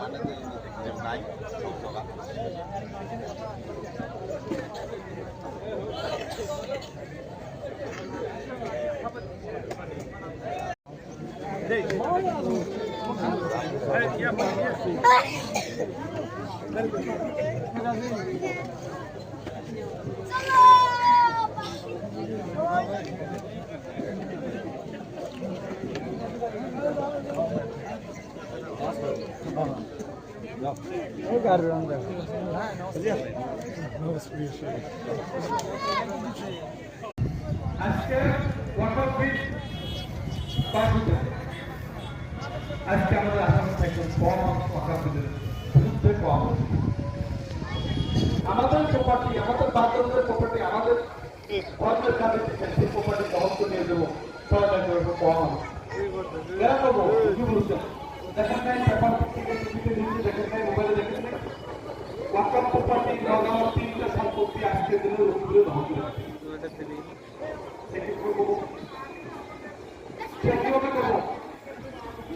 নাই আজকে আজকে আমাদের আসামে একজন কম ওয়াকাফিদের বিরুদ্ধে কম আমাদের প্রপার্টি আমাদের বাচ্চাদের প্রপার্টি আমাদের অন্যের কাছে সেই প্রপার্টি দখল করে নিয়ে দেবো সরকার করবো কম কেন করবো কি বলছেন দেখেন নাই পেপার থেকে টিভিতে দিচ্ছে দেখেন নাই মোবাইলে দেখেন নাই ওয়াকাফ প্রপার্টি নগাঁওয়ার 3টা সম্পত্তি আজকে দিনের উপরে ধ্বংস হচ্ছে কিভাবে করবো